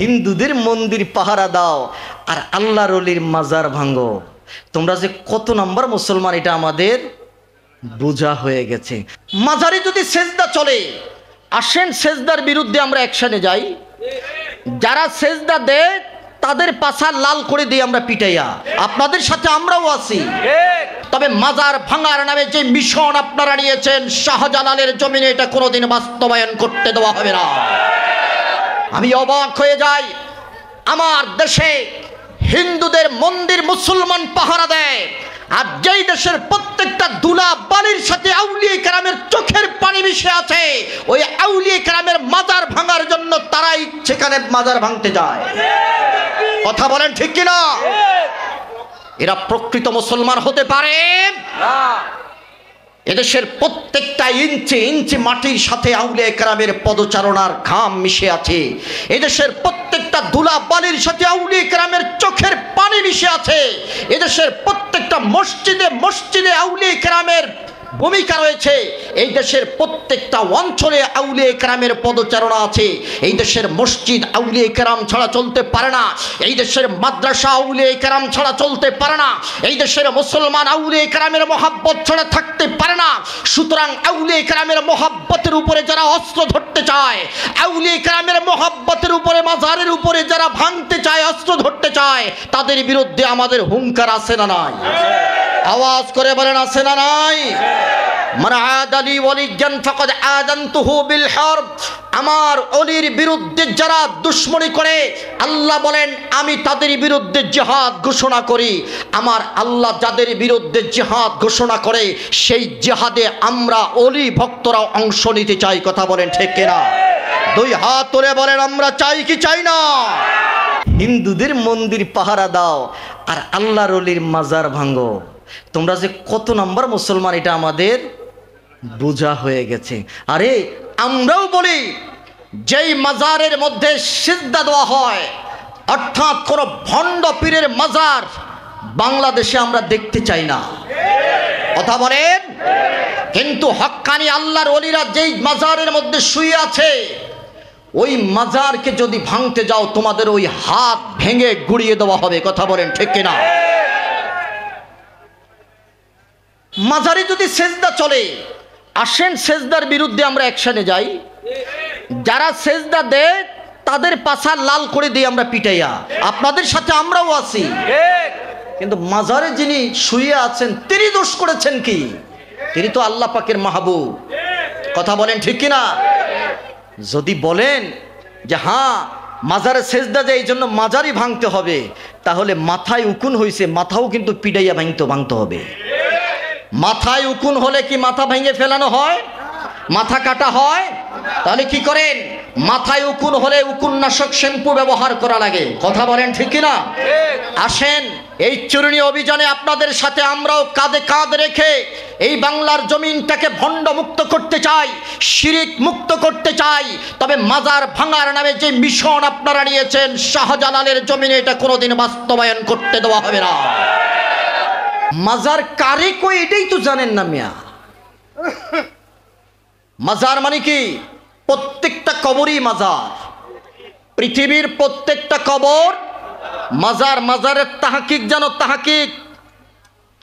হিন্দুদের মন্দির পাহারা দাও আর আল্লাহর ওলির মাজার ভাঙো। তোমরা যে কত নাম্বার মুসলমান এটা আমাদের বোঝা হয়ে গেছে। মাজারে যদি সেজদা চলে, আসেন সেজদার বিরুদ্ধে আমরা অ্যাকশনে যাই। যারা সেজদা দেয় তাদের পাছা লাল করে দিয়ে আমরা পিটাইয়া, আপনাদের সাথে আমরাও আছি। তবে মাজার ভাঙার নামে যে মিশন আপনারা নিয়েছেন শাহজালালের জমিনে, এটা কোনোদিন বাস্তবায়ন করতে দেওয়া হবে না। আমি অবাক হয়ে যাই, আমার দেশে হিন্দুদের মন্দির মুসলমান পাহারা দেয়, আর যেই দেশের প্রত্যেকটা দুলা বালির সাথে আউলিয়া কেরামের চোখের পানি মিশে আছে, ওই আউলিয়া কেরামের মাজার ভাঙার জন্য তারাই সেখানে মাজার ভাঙতে যায়। কথা বলেন ঠিক কিনা? এরা প্রকৃত মুসলমান হতে পারে না। এদেশের প্রত্যেকটা ইঞ্চি ইঞ্চি মাটির সাথে আউলিয়া কেরামের পদচারণার ঘাম মিশে আছে। এদেশের প্রত্যেকটা ধুলা বালির সাথে আউলিয়া কেরামের চোখের পানি মিশে আছে। এদেশের প্রত্যেকটা মসজিদে মসজিদে আউলিয়া কেরামের ভূমিকা রয়েছে। এই দেশের প্রত্যেকটা অঞ্চলে আউলিয়া কেরামের পদচারণা আছে। এই দেশের মসজিদ আউলিয়া কেরাম ছাড়া চলতে পারে না। এই দেশের মাদ্রাসা আউলিয়া কেরাম ছাড়া চলতে পারে না। এই দেশের মুসলমান আউলিয়া কেরামের মহাব্বত ছাড়া থাকতে পারে না। সুতরাং আউলিয়া কেরামের মহাব্বতের উপরে যারা অস্ত্র ধরতে চায়, আউলিয়া কেরামের মহাব্বতের উপরে মাজারের উপরে যারা ভাঙতে চায়, অস্ত্র ধরতে চায়, তাদের বিরুদ্ধে আমাদের হুঙ্কার আছে না নাই? আওয়াজ করে বলেন আছে না নাই? মান আদালি ওয়ালিয়ান ফাকাদ আযানতুহু বিল হারব। আমার ওলির বিরুদ্ধে যারা দুশমনি করে, আল্লাহ বলেন আমি তাদের বিরুদ্ধে জিহাদ ঘোষণা করি। আমার আল্লাহ যাদের বিরুদ্ধে জিহাদ ঘোষণা করে, সেই জিহাদে আমরা ওলি ভক্তরা অংশ নিতে চাই। কথা বলেন ঠিক কিনা? দুই হাত তুলে বলেন আমরা চাই কি চাই না? হিন্দুদের মন্দির পাহারা দাও আর আল্লাহর ওলির মাজার ভাঙো। তোমরা যে কত নাম্বার মুসলমান এটা আমাদের বোঝা হয়ে গেছে। আরে আমরাও বলি, যেই মাজারের মধ্যে সিজদা দেওয়া হয়, অর্থাৎ কোন ভণ্ড পীরের মাজার বাংলাদেশে আমরা দেখতে চাই না। কথা বলেন। কিন্তু হক্কানি আল্লাহর ওলিরা যেই মাজারের মধ্যে শুয়ে আছে, ওই মাজারকে যদি ভাঙতে যাও, তোমাদের ওই হাত ভেঙে গুড়িয়ে দেওয়া হবে। কথা বলেন ঠিক কিনা? মাজারে যদি সেজদা চলে, আসেন সেজদার বিরুদ্ধে আমরা অ্যাকশনে যাই। যারা সেজদা দেয় তাদের পাছা লাল করে দিয়ে আমরা পিটাইয়া, আপনাদের সাথে আমরাও আছি। কিন্তু মাজারে যিনি শুয়ে আছেন, তিনি দোষ করেছেন কি? তিনি তো আল্লাহ পাকের মাহবুব। কথা বলেন ঠিক কিনা? যদি বলেন যে হ্যাঁ মাজারে সেজদা দেয় এই জন্য মাজারই ভাঙতে হবে, তাহলে মাথায় উকুন হয়েছে, মাথাও কিন্তু পিটাইয়া ভাঙতে হবে। মাথায় উকুন হলে কি মাথা ভেঙে ফেলানো হয়? মাথা কাটা হয়? তাহলে কি করেন? মাথায় উকুন হলে উকুননাশক শ্যাম্পু ব্যবহার করা লাগে। কথা বলেন ঠিক কিনা? আসেন এই চূর্ণী অভিযানে আপনাদের সাথে আমরাও কাঁধে কাঁধ রেখে এই বাংলার জমিনটাকে ভণ্ড মুক্ত করতে চাই, শিরিক মুক্ত করতে চাই। তবে মাজার ভাঙার নামে যে মিশন আপনারা নিয়েছেন শাহজালালের জমিনে, এটা কোনোদিন বাস্তবায়ন করতে দেওয়া হবে না। মাজার কারে কই এটাই তো জানেন না মিয়া। মাজার মানে কি? প্রত্যেকটা কবরই মাজার। পৃথিবীর প্রত্যেকটা কবর মাজার। মাজারের তাহকিক জানো? তাহকিক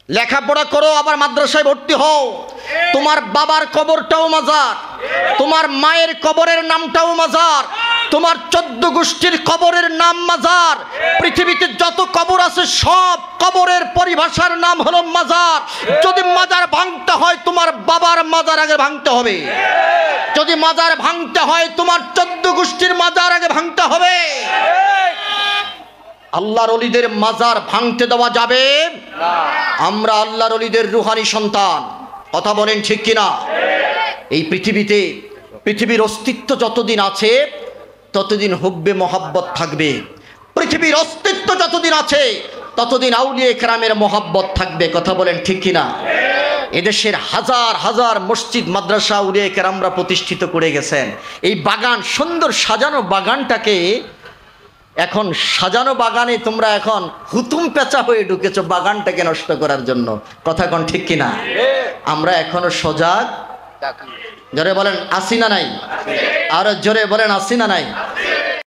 লেখাপড়া করো, আবার মাদ্রাসায় ভর্তি হও। তোমার বাবার কবরটাও মাজার, তোমার মায়ের কবরের নামটাও মাজার, তোমার 14 গোষ্ঠীর কবরের নাম মাজার। পৃথিবীতে যত কবর আছে সব কবরের পরিভাষার নাম হলো মাজার। যদি মাজার ভাঙতে হয়, তোমার বাবার মাজার আগে ভাঙতে হবে। যদি মাজার ভাঙতে হয়, তোমার 14 গোষ্ঠীর মাজার আগে ভাঙতে হবে। আল্লাহর ওলিদের মাজার ভাঙতে দেওয়া যাবে না। আমরা আল্লাহর ওলিদের রুহানি সন্তান। কথা বলেন ঠিক কিনা? এই পৃথিবীতে পৃথিবীর অস্তিত্ব যতদিন আছে ততদিন হুব্বে মহাব্বত থাকবে। পৃথিবীর অস্তিত্ব যতদিন আছে ততদিন আউলিয়া কেরামের মহাব্বত থাকবে। কথা বলেন ঠিক কিনা? এদেশের হাজার হাজার মসজিদ মাদ্রাসা আউলিয়া কেরামরা প্রতিষ্ঠিত করে গেছেন। এই বাগান, সুন্দর সাজানো বাগানটাকে এখন সাজানো বাগানে তোমরা এখন হুতুম পেঁচা হয়ে ঢুকেছো বাগানটাকে নষ্ট করার জন্য। কথা কোন ঠিক কিনা? আমরা এখনো সজাগ। জোরে বলেন আসি না নাই? আর জোরে বলেন আসি না নাই?